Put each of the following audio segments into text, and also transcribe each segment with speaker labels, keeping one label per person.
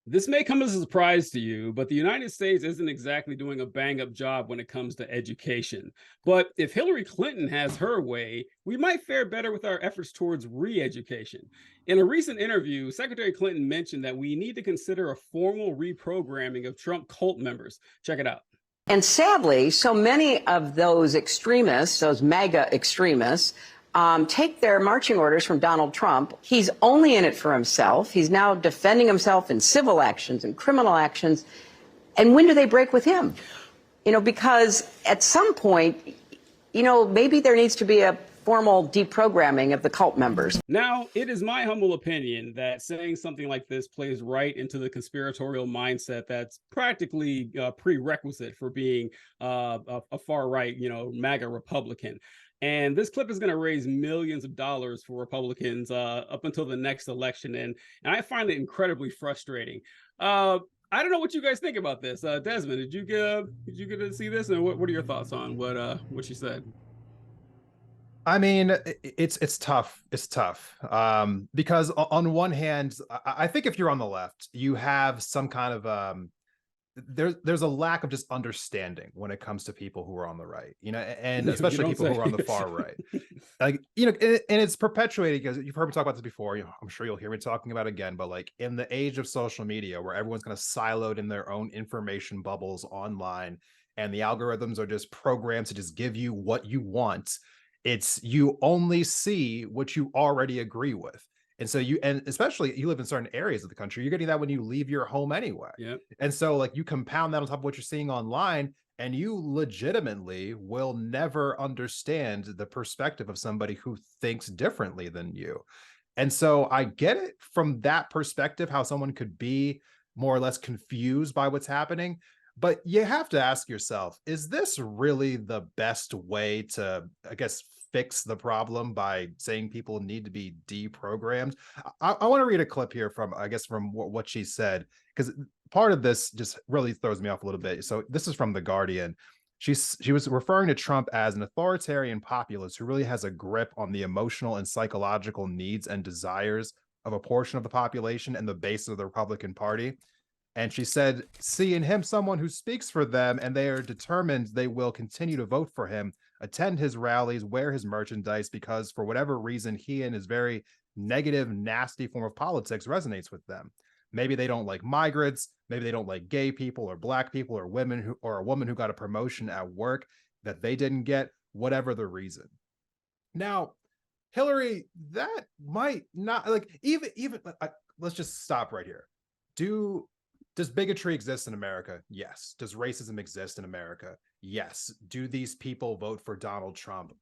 Speaker 1: This may come as a surprise to you, but the United States isn't exactly doing a bang up job when it comes to education. But if Hillary Clinton has her way, we might fare better with our efforts towards re education. In a recent interview, Secretary Clinton mentioned that we need to consider a formal reprogramming of Trump cult members. Check it out.
Speaker 2: And sadly, so many of those extremists, those MAGA extremists, take their marching orders from Donald Trump. He's only in it for himself. He's now defending himself in civil actions and criminal actions. And when do they break with him? Because at some point, maybe there needs to be a formal deprogramming of the cult members.
Speaker 1: Now, it is my humble opinion that saying something like this plays right into the conspiratorial mindset that's practically a prerequisite for being a far right, MAGA Republican. And this clip is going to raise millions of dollars for Republicans up until the next election. And I find it incredibly frustrating. I don't know what you guys think about this. Desmond, did you get to see this? And what are your thoughts on what she said?
Speaker 3: I mean, it's tough. It's tough because on one hand, I think if you're on the left, you have some kind of there's a lack of just understanding when it comes to people who are on the right, and especially people who are on the far right. And it's perpetuated because you've heard me talk about this before. I'm sure you'll hear me talking about it again, but like in the age of social media where everyone's kind of siloed in their own information bubbles online and the algorithms are just programmed to just give you what you want. You only see what you already agree with. And so and especially you live in certain areas of the country, you're getting that when you leave your home anyway.
Speaker 1: Yep.
Speaker 3: And so like you compound that on top of what you're seeing online, and you legitimately will never understand the perspective of somebody who thinks differently than you. And so I get it from that perspective, how someone could be more or less confused by what's happening. But you have to ask yourself, is this really the best way to, I guess, fix the problem by saying people need to be deprogrammed? I want to read a clip here from what she said, because part of this just really throws me off a little bit. So this is from The Guardian. She was referring to Trump as an authoritarian populist who really has a grip on the emotional and psychological needs and desires of a portion of the population and the base of the Republican Party. And she said, see in him someone who speaks for them, and they are determined they will continue to vote for him, attend his rallies, wear his merchandise, because for whatever reason, he and his very negative, nasty form of politics resonates with them. Maybe they don't like migrants. Maybe they don't like gay people or black people or women or a woman who got a promotion at work that they didn't get, whatever the reason. Now, Hillary, that might not even let's just stop right here. Does bigotry exist in America? Yes. Does racism exist in America? Yes. Do these people vote for Donald Trump?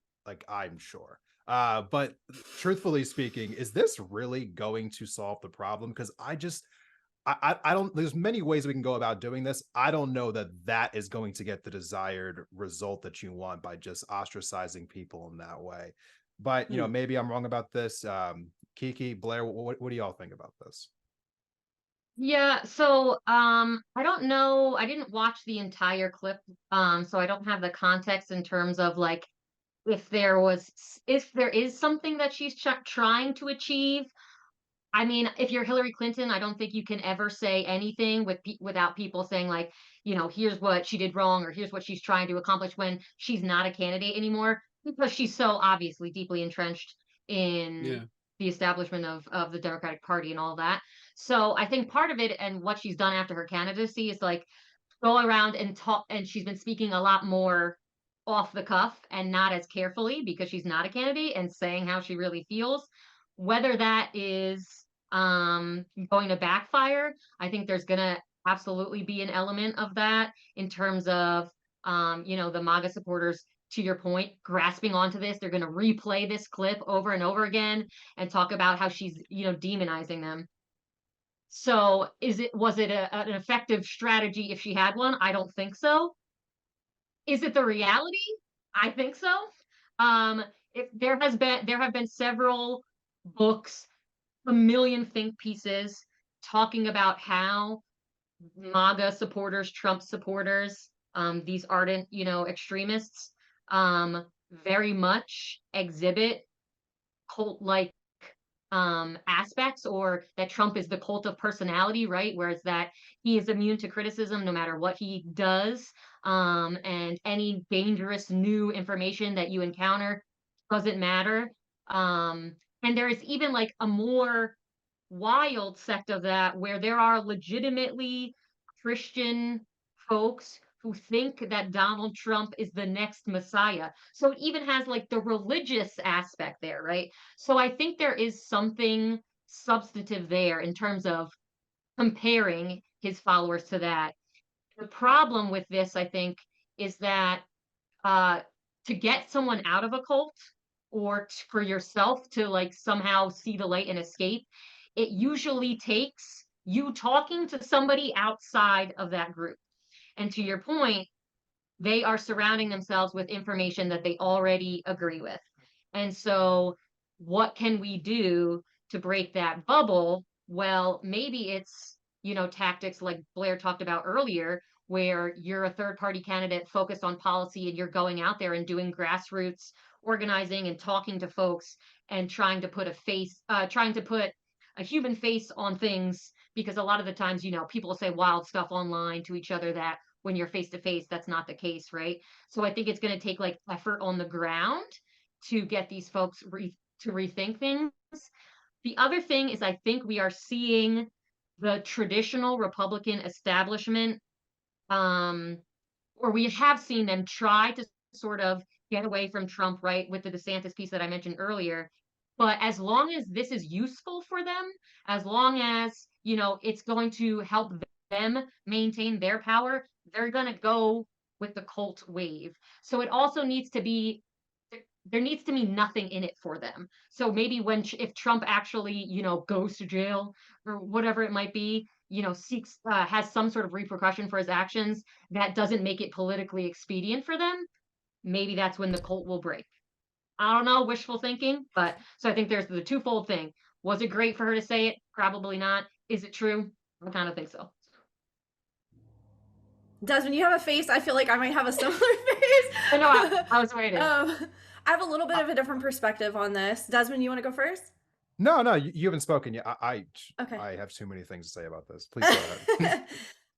Speaker 3: I'm sure. But truthfully speaking, is this really going to solve the problem? Because I don't, there's many ways we can go about doing this. I don't know that is going to get the desired result that you want by just ostracizing people in that way. But, maybe I'm wrong about this. Kiki, Blair, what do y'all think about this?
Speaker 4: Yeah, so I don't know. I didn't watch the entire clip, so I don't have the context in terms of if there is something that she's trying to achieve. I mean, if you're Hillary Clinton, I don't think you can ever say anything without people saying here's what she did wrong or here's what she's trying to accomplish when she's not a candidate anymore, because she's so obviously deeply entrenched in the establishment of the Democratic Party and all that. So I think part of it and what she's done after her candidacy is go around and talk, and she's been speaking a lot more off the cuff and not as carefully because she's not a candidate and saying how she really feels. Whether that is going to backfire, I think there's going to absolutely be an element of that in terms of the MAGA supporters, to your point, grasping onto this. They're going to replay this clip over and over again and talk about how she's demonizing them. So was it an effective strategy if she had one? I don't think so. Is it the reality? I think so. If there have been several books, a million think pieces talking about how MAGA supporters, Trump supporters, these ardent, extremists, very much exhibit cult-like aspects, or that Trump is the cult of personality, right? Whereas that he is immune to criticism no matter what he does. And any dangerous new information that you encounter doesn't matter. And there is even like a more wild sect of that where there are legitimately Christian folks who think that Donald Trump is the next Messiah. So it even has like the religious aspect there, right? So I think there is something substantive there in terms of comparing his followers to that. The problem with this, I think, is that uh, to get someone out of a cult, or for yourself to like somehow see the light and escape, it usually takes you talking to somebody outside of that group. And to your point, they are surrounding themselves with information that they already agree with. And so, what can we do to break that bubble? Well, maybe it's, tactics like Blair talked about earlier, where you're a third party candidate focused on policy and you're going out there and doing grassroots organizing and talking to folks and trying to put a human face on things, because a lot of the times, people say wild stuff online to each other that when you're face to face, that's not the case, right? So I think it's going to take like effort on the ground to get these folks to rethink things. The other thing is, I think we are seeing the traditional Republican establishment, or we have seen them try to sort of get away from Trump, right, with the DeSantis piece that I mentioned earlier. But as long as this is useful for them, as long as, it's going to help them maintain their power, they're going to go with the cult wave. So it also needs to be, there needs to be nothing in it for them. So maybe if Trump actually, goes to jail or whatever it might be, has some sort of repercussion for his actions that doesn't make it politically expedient for them, maybe that's when the cult will break. I don't know, wishful thinking, but so I think there's the twofold thing. Was it great for her to say it? Probably not. Is it true? I kind of think so.
Speaker 5: Desmond, you have a face. I feel like I might have a similar face.
Speaker 4: I know. I was waiting.
Speaker 5: I have a little bit of a different perspective on this. Desmond, you want to go first?
Speaker 3: No, you haven't spoken yet.
Speaker 5: Okay.
Speaker 3: I have too many things to say about this. Please go ahead.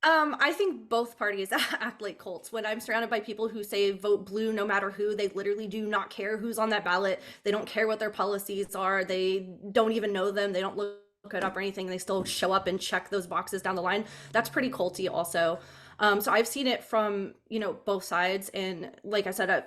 Speaker 5: I think both parties act like cults. When I'm surrounded by people who say vote blue no matter who, they literally do not care who's on that ballot. They don't care what their policies are. They don't even know them. They don't look it up or anything. They still show up and check those boxes down the line. That's pretty culty also. So I've seen it from, both sides. And like I said,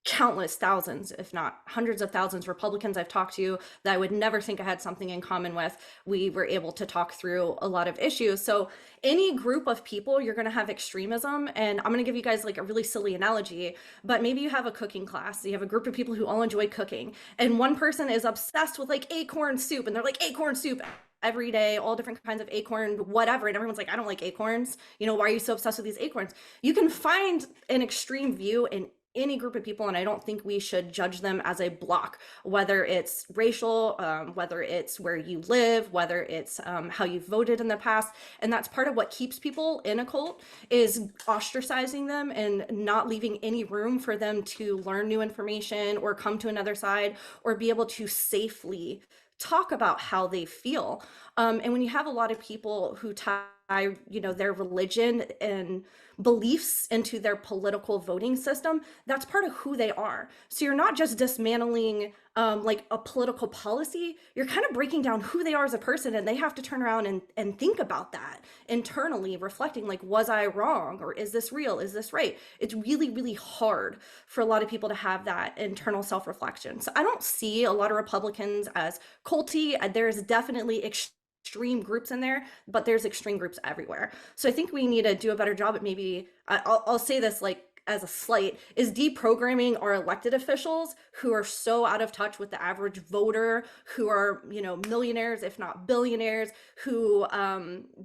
Speaker 5: countless thousands, if not hundreds of thousands, Republicans I've talked to that I would never think I had something in common with. We were able to talk through a lot of issues. So any group of people, you're going to have extremism. And I'm going to give you guys like a really silly analogy, but maybe you have a cooking class. You have a group of people who all enjoy cooking, and one person is obsessed with like acorn soup, and they're like, acorn soup every day, all different kinds of acorn, whatever. And everyone's like, I don't like acorns. Why are you so obsessed with these acorns? You can find an extreme view in any group of people, and I don't think we should judge them as a block, whether it's racial, whether it's where you live, whether it's how you voted in the past. And that's part of what keeps people in a cult, is ostracizing them and not leaving any room for them to learn new information or come to another side or be able to safely talk about how they feel. And when you have a lot of people who tie, their religion and beliefs into their political voting system, that's part of who they are. So you're not just dismantling like a political policy, you're kind of breaking down who they are as a person, and they have to turn around and think about that internally, reflecting like, was I wrong? Or is this real? Is this right? It's really, really hard for a lot of people to have that internal self-reflection. So I don't see a lot of Republicans as culty. There's definitely extreme groups in there, but there's extreme groups everywhere. So I think we need to do a better job at maybe, I'll say this like as a slight, is deprogramming our elected officials who are so out of touch with the average voter, who are, millionaires, if not billionaires, who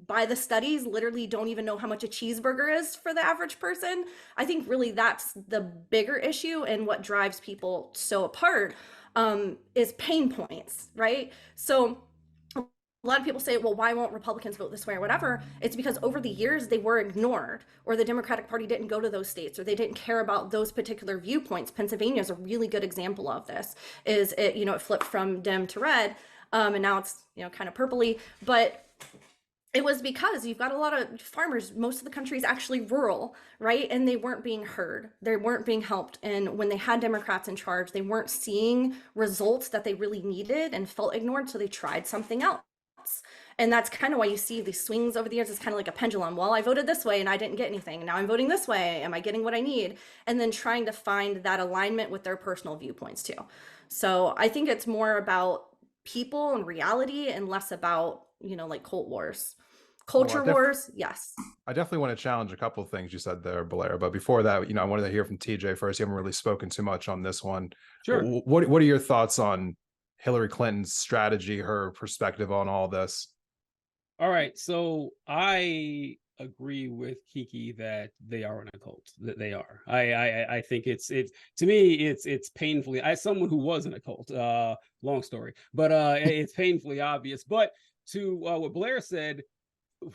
Speaker 5: by the studies literally don't even know how much a cheeseburger is for the average person. I think really that's the bigger issue, and what drives people so apart is pain points, right? So a lot of people say, well, why won't Republicans vote this way or whatever? It's because over the years they were ignored, or the Democratic Party didn't go to those states, or they didn't care about those particular viewpoints. Pennsylvania is a really good example of this. It flipped from Dem to red. and now it's, you know, kind of purpley, but it was because you've got a lot of farmers. Most of the country is actually rural, right? And they weren't being heard. They weren't being helped. And when they had Democrats in charge, they weren't seeing results that they really needed and felt ignored. So they tried something else. And that's kind of why you see these swings over the years. It's kind of like a pendulum. Well, I voted this way and I didn't get anything. Now I'm voting this way. Am I getting what I need? And then trying to find that alignment with their personal viewpoints too. So I think it's more about people and reality and less about, you know, like cult wars. Culture wars, yes.
Speaker 3: I definitely want to challenge a couple of things you said there, Blair. But before that, you know, I wanted to hear from TJ first. You haven't really spoken too much on this one.
Speaker 1: Sure.
Speaker 3: What are your thoughts on Hillary Clinton's strategy, her perspective on all this?
Speaker 1: All right. So I agree with Kiki that they are in a cult. That they are. I think it's to me it's painfully, as someone who was in a cult, long story, but it's painfully obvious. But to what Blair said,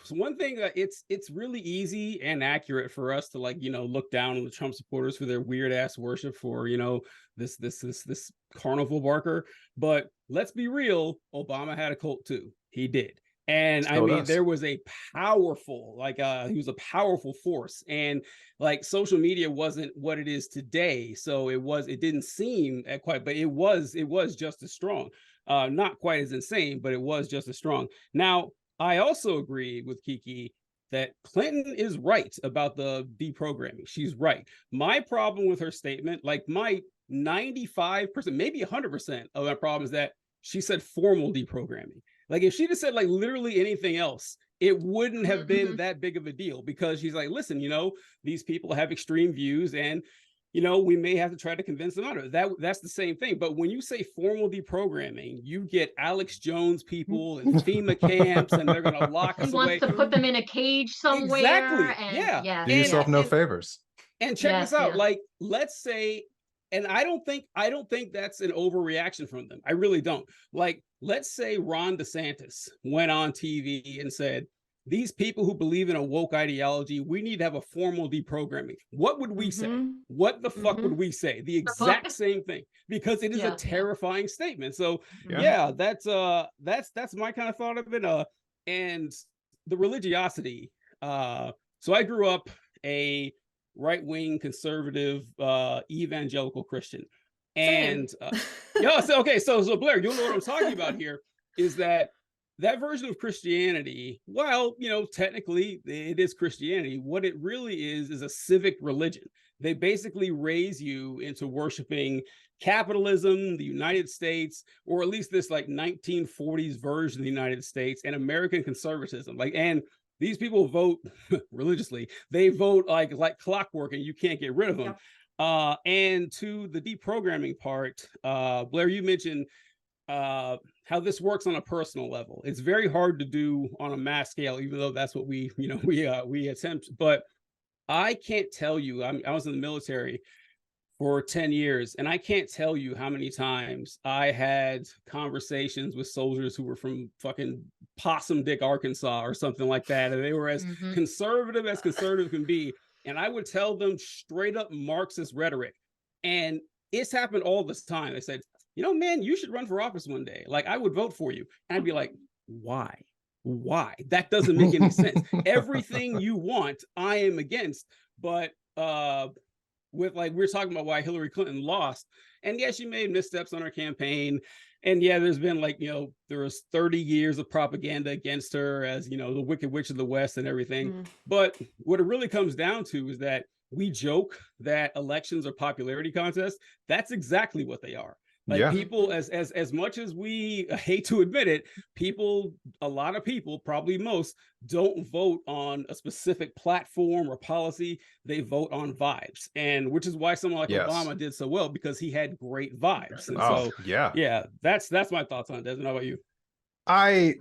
Speaker 1: so one thing that it's really easy and accurate for us to, like, you know, look down on the Trump supporters for their weird ass worship for, you know, this carnival barker. But let's be real, Obama had a cult too. He did. And I mean, there was a powerful, like, he was a powerful force, and like social media wasn't what it is today. So it didn't seem quite, but it was just as strong. Not quite as insane, but it was just as strong. Now, I also agree with Kiki that Clinton is right about the deprogramming. She's right. My problem with her statement, like my 95%, maybe 100% of my problem is that she said formal deprogramming. Like if she just said like literally anything else, it wouldn't have been that big of a deal, because she's like, listen, you know, these people have extreme views and, you know, we may have to try to convince them out of it. That's the same thing. But when you say formal deprogramming, you get Alex Jones people and FEMA camps, and they're going to lock us away.
Speaker 4: He wants to put them in a cage somewhere.
Speaker 1: Exactly.
Speaker 4: And,
Speaker 1: yeah.
Speaker 3: Do yourself no favors.
Speaker 1: And check this out. Like, let's say, and I don't think that's an overreaction from them. I really don't. Like, let's say Ron DeSantis went on TV and said, these people who believe in a woke ideology, we need to have a formal deprogramming. What would we say? What the fuck would we say? The exact same thing, because it is a terrifying statement. So yeah, that's my kind of thought of it. And the religiosity. So I grew up a right-wing conservative evangelical Christian. And so Blair, you'll know what I'm talking about here, is that version of Christianity, well, you know, technically it is Christianity. What it really is a civic religion. They basically raise you into worshiping capitalism, the United States, or at least this like 1940s version of the United States, and American conservatism. Like, and these people vote religiously. They vote like clockwork, and you can't get rid of them. And to the deprogramming part, Blair, you mentioned how this works on a personal level. It's very hard to do on a mass scale, even though that's what we attempt. But I can't tell you, I was in the military for 10 years, and I can't tell you how many times I had conversations with soldiers who were from fucking Possum Dick, Arkansas, or something like that. And they were as conservative can be. And I would tell them straight up Marxist rhetoric. And it's happened all this time. They said, you know, man, you should run for office one day. Like, I would vote for you. And I'd be like, why? That doesn't make any sense. Everything you want, I am against. But with, like, we're talking about why Hillary Clinton lost. And yeah, she made missteps on her campaign. And yeah, there's been, like, you know, there was 30 years of propaganda against her as, you know, the Wicked Witch of the West and everything. But what it really comes down to is that we joke that elections are popularity contests. That's exactly what they are. Like, people, as much as we hate to admit it, a lot of people, probably most, don't vote on a specific platform or policy. They vote on vibes, and which is why someone like Obama did so well, because he had great vibes. And that's my thoughts on it. Desmond, how about you?
Speaker 3: I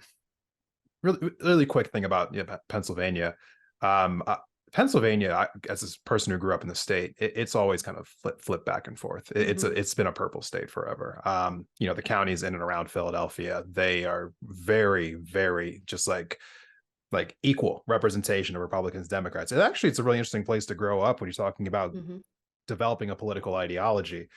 Speaker 3: really quick thing about Pennsylvania. Pennsylvania, as a person who grew up in the state, it's always kind of flip back and forth. It's been a purple state forever. You know, the counties in and around Philadelphia, they are very, very just like equal representation of Republicans, Democrats. And actually, it's a really interesting place to grow up when you're talking about developing a political ideology.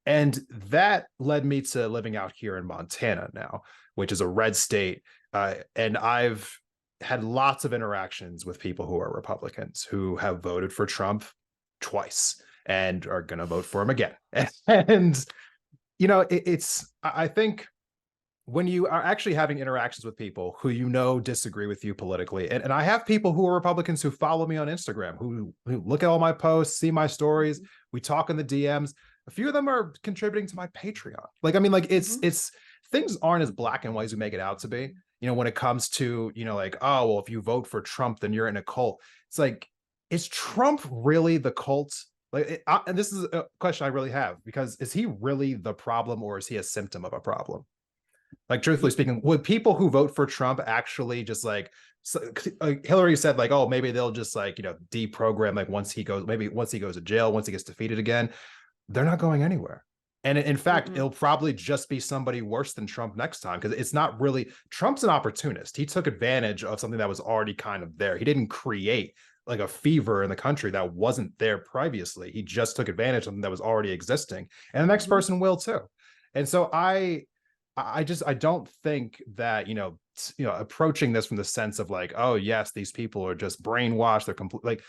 Speaker 3: And that led me to living out here in Montana now, which is a red state. And I've had lots of interactions with people who are Republicans who have voted for Trump twice and are going to vote for him again. And, you know, I think when you are actually having interactions with people who you know disagree with you politically, and I have people who are Republicans who follow me on Instagram, who look at all my posts, see my stories, we talk in the DMs. A few of them are contributing to my Patreon. Like, I mean, like it's things aren't as black and white as we make it out to be. You know, when it comes to, you know, like, oh, well, if you vote for Trump, then you're in a cult. It's like, is Trump really the cult? Like, and this is a question I really have, because is he really the problem, or is he a symptom of a problem? Like, truthfully speaking, would people who vote for Trump actually just like Hillary said, like, oh, maybe they'll just like, you know, deprogram, like once he goes to jail, once he gets defeated again, they're not going anywhere. And in fact, it'll probably just be somebody worse than Trump next time, because it's not really, Trump's an opportunist. He took advantage of something that was already kind of there. He didn't create like a fever in the country that wasn't there previously. He just took advantage of something that was already existing, and the next person will too. And so I don't think that, you know, approaching this from the sense of like, oh yes, these people are just brainwashed, they're complete, like,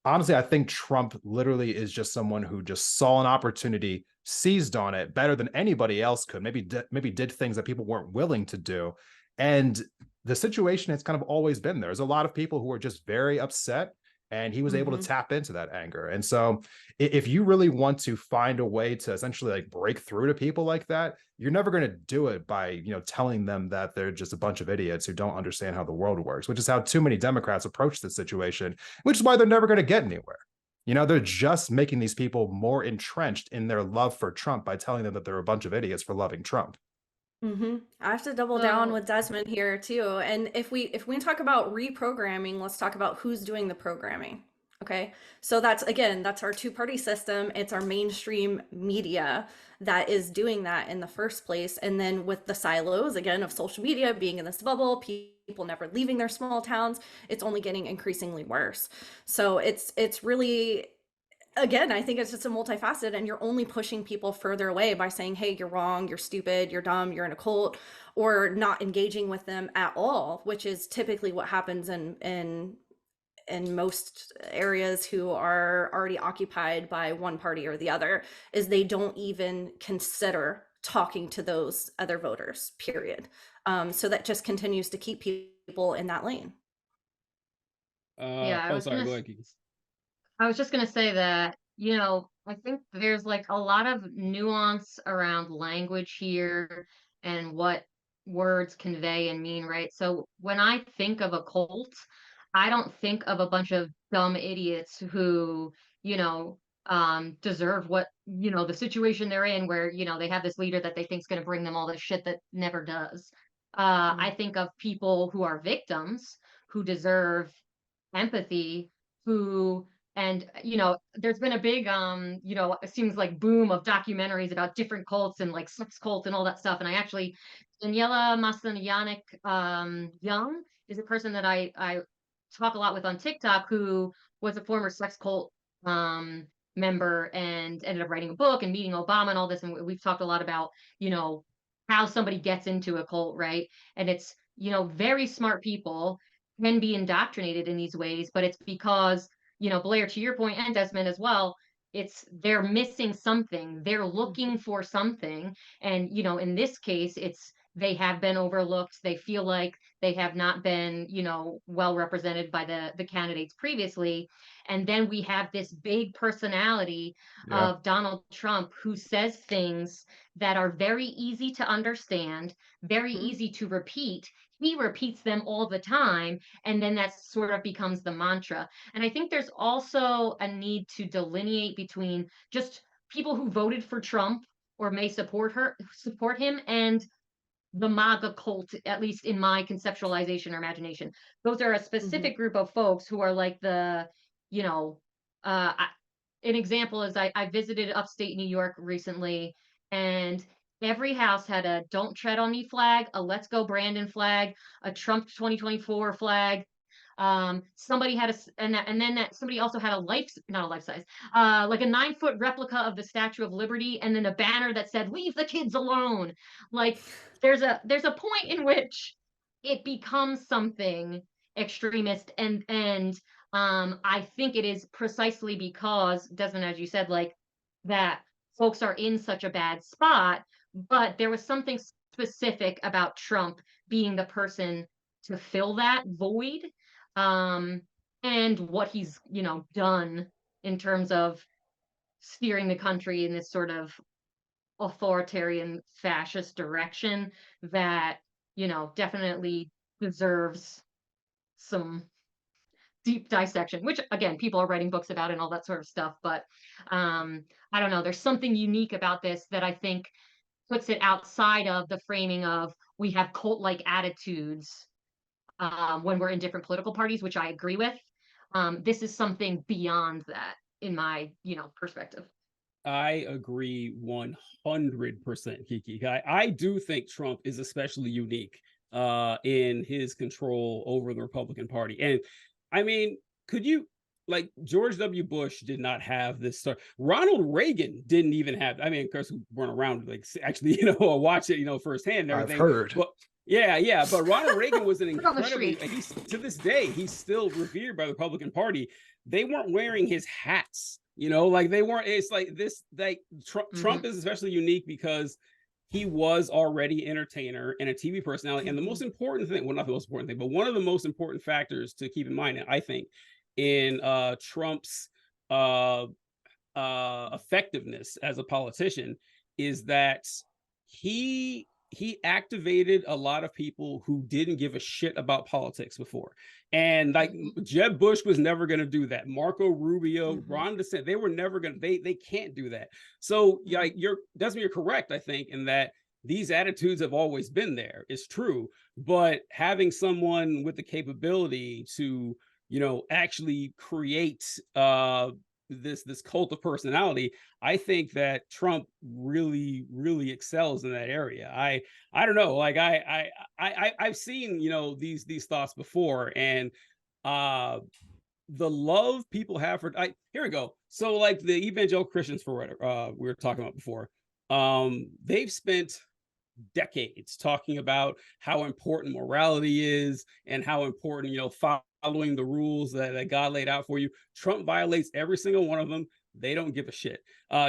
Speaker 3: honestly, I think Trump literally is just someone who just saw an opportunity, seized on it better than anybody else could, maybe did things that people weren't willing to do. And the situation has kind of always been there. There's a lot of people who are just very upset, and he was able to tap into that anger. And so if you really want to find a way to essentially like break through to people like that, you're never going to do it by, you know, telling them that they're just a bunch of idiots who don't understand how the world works, which is how too many Democrats approach this situation, which is why they're never going to get anywhere. You know, they're just making these people more entrenched in their love for Trump by telling them that they're a bunch of idiots for loving Trump.
Speaker 5: I have to double down with Desmond here too. And if we talk about reprogramming, let's talk about who's doing the programming. Okay. So that's our two-party system. It's our mainstream media that is doing that in the first place. And then with the silos, again, of social media being in this bubble, people never leaving their small towns, it's only getting increasingly worse. So it's really, again, I think it's just a multifaceted, and you're only pushing people further away by saying, hey, you're wrong, you're stupid, you're dumb, you're in a cult, or not engaging with them at all, which is typically what happens in most areas who are already occupied by one party or the other, is they don't even consider talking to those other voters, period. So that just continues to keep people in that lane.
Speaker 4: Yeah,
Speaker 1: Sorry, go ahead, Keith.
Speaker 4: I was just going to say that, you know, I think there's like a lot of nuance around language here and what words convey and mean, right? So when I think of a cult, I don't think of a bunch of dumb idiots who, you know, deserve what, you know, the situation they're in, where, you know, they have this leader that they think is going to bring them all this shit that never does. I think of people who are victims, who deserve empathy, who, and you know, there's been a big you know, it seems like boom of documentaries about different cults and like sex cult and all that stuff. And I actually, Daniela Masanianek Young is a person that I talk a lot with on TikTok, who was a former sex cult member and ended up writing a book and meeting Obama and all this. And we've talked a lot about, you know, how somebody gets into a cult, right? And it's, you know, very smart people can be indoctrinated in these ways, but it's because, you know, Blair, to your point, and Desmond as well, it's they're missing something, they're looking for something. And, you know, in this case, it's they have been overlooked, they feel like they have not been, you know, well represented by the candidates previously. And then we have this big personality of Donald Trump, who says things that are very easy to understand, very easy to repeat. He repeats them all the time, and then that sort of becomes the mantra. And I think there's also a need to delineate between just people who voted for Trump or may support him, and the MAGA cult, at least in my conceptualization or imagination. Those are a specific group of folks who are like the, you know, an example is I visited upstate New York recently, and every house had a "Don't Tread on Me" flag, a "Let's Go Brandon" flag, a Trump 2024 flag. Somebody had and then somebody also had not a life size, like a 9-foot replica of the Statue of Liberty, and then a banner that said "Leave the kids alone." Like there's a point in which it becomes something extremist, and I think it is precisely because, Desmond, as you said, like that folks are in such a bad spot, but there was something specific about Trump being the person to fill that void, and what he's, done in terms of steering the country in this sort of authoritarian fascist direction that, definitely deserves some deep dissection, which again, people are writing books about and all that sort of stuff. But I don't know, there's something unique about this that I think puts it outside of the framing of we have cult-like attitudes when we're in different political parties, which I agree with. This is something beyond that in my, perspective.
Speaker 1: I agree 100%, Kiki. I do think Trump is especially unique in his control over the Republican Party. And I mean, could you, like, George W. Bush did not have this start. Ronald Reagan didn't even have, I mean, of course, we weren't around, like, actually, watch it, firsthand and everything.
Speaker 3: I've heard.
Speaker 1: But yeah. But Ronald Reagan was an
Speaker 4: On the
Speaker 1: incredibly,
Speaker 4: street.
Speaker 1: he's, to this day, he's still revered by the Republican Party. They weren't wearing his hats, like they weren't, it's like this, like Trump is especially unique because he was already an entertainer and a TV personality. And the most important thing, well, not the most important thing, but one of the most important factors to keep in mind, I think, in Trump's effectiveness as a politician is that he activated a lot of people who didn't give a shit about politics before. And like Jeb Bush was never going to do that. Marco Rubio, Ron DeSantis, they were never going to, they can't do that. So yeah, Desmond, you're correct, I think, in that these attitudes have always been there. It's true. But having someone with the capability to, actually create this cult of personality, I think that Trump really, really excels in that area. I don't know, like I've seen, these thoughts before, and the love people have for, here we go. So like the evangelical Christians, for what we were talking about before, they've spent decades talking about how important morality is and how important, following the rules that God laid out for you. Trump violates every single one of them. They don't give a shit.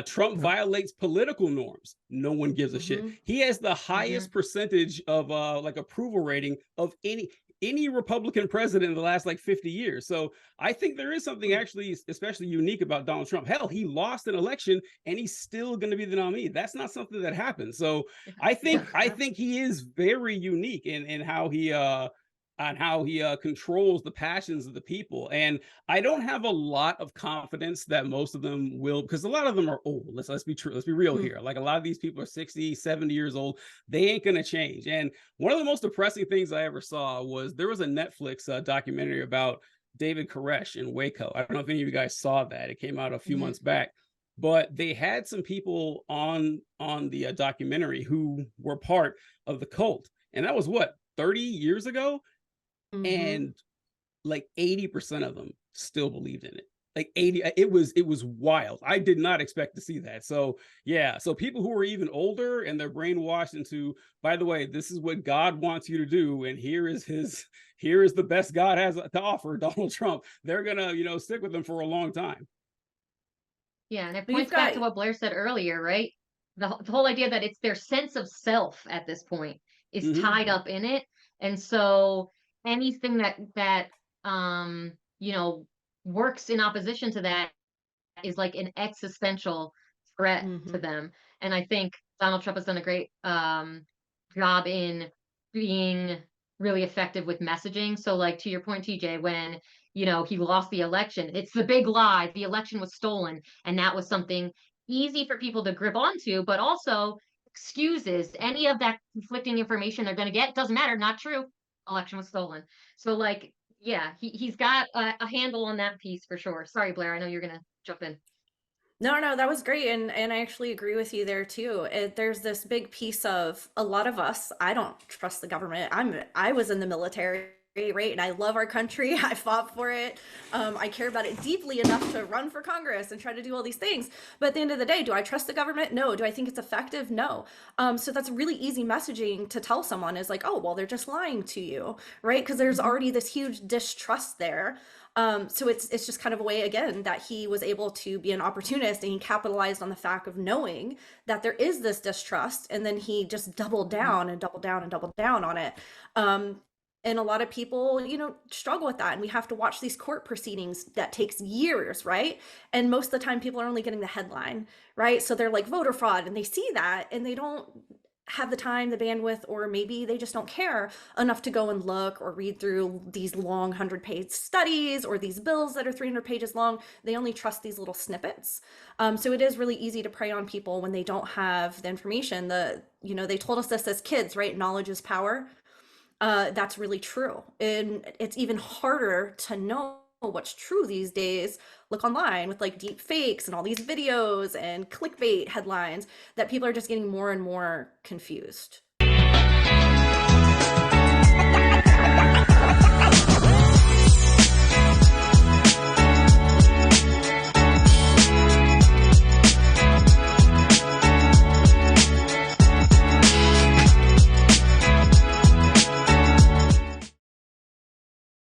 Speaker 1: Trump violates political norms. No one gives a shit. He has the highest percentage of like approval rating of any Republican president in the last like 50 years. So I think there is something actually especially unique about Donald Trump. Hell, he lost an election and he's still going to be the nominee. That's not something that happens. So I think he is very unique in how he controls the passions of the people. And I don't have a lot of confidence that most of them will, because a lot of them are old. Let's be true. Let's be real here. Like a lot of these people are 60, 70 years old. They ain't going to change. And one of the most depressing things I ever saw was there was a Netflix documentary about David Koresh in Waco. I don't know if any of you guys saw that. It came out a few months back. But they had some people on the documentary who were part of the cult. And that was what, 30 years ago? And like 80% of them still believed in it. Like 80, it was wild. I did not expect to see that. So yeah, so people who are even older and they're brainwashed into, by the way, this is what God wants you to do, and here is the best God has to offer, Donald Trump. They're gonna, stick with them for a long time.
Speaker 4: Yeah, and it points back to what Blair said earlier, right? The whole idea that it's their sense of self at this point is tied up in it. And so anything that works in opposition to that is like an existential threat to them. And I think Donald Trump has done a great job in being really effective with messaging. So like to your point, TJ, when he lost the election, it's the big lie, the election was stolen, and that was something easy for people to grip onto, but also excuses any of that conflicting information they're going to get. Doesn't matter, not true, election was stolen. So like, yeah, he's got a handle on that piece for sure. Sorry, Blair, I know you're gonna jump in.
Speaker 5: No, that was great. And I actually agree with you there too. There's this big piece of a lot of us, I don't trust the government. I was in the military. right? And I love our country. I fought for it. I care about it deeply enough to run for Congress and try to do all these things. But at the end of the day, do I trust the government? No. Do I think it's effective? No. So that's really easy messaging to tell someone is like, oh, well, they're just lying to you, right? Because there's already this huge distrust there. So it's just kind of a way, again, that he was able to be an opportunist, and he capitalized on the fact of knowing that there is this distrust, and then he just doubled down and doubled down and doubled down on it. And a lot of people, struggle with that. And we have to watch these court proceedings that takes years, right? And most of the time people are only getting the headline, right? So they're like voter fraud, and they see that and they don't have the time, the bandwidth, or maybe they just don't care enough to go and look or read through these long 100-page studies or these bills that are 300 pages long. They only trust these little snippets. So it is really easy to prey on people when they don't have the information. They told us this as kids, right? Knowledge is power. That's really true. And it's even harder to know what's true these days. Look online with like deep fakes and all these videos and clickbait headlines that people are just getting more and more confused.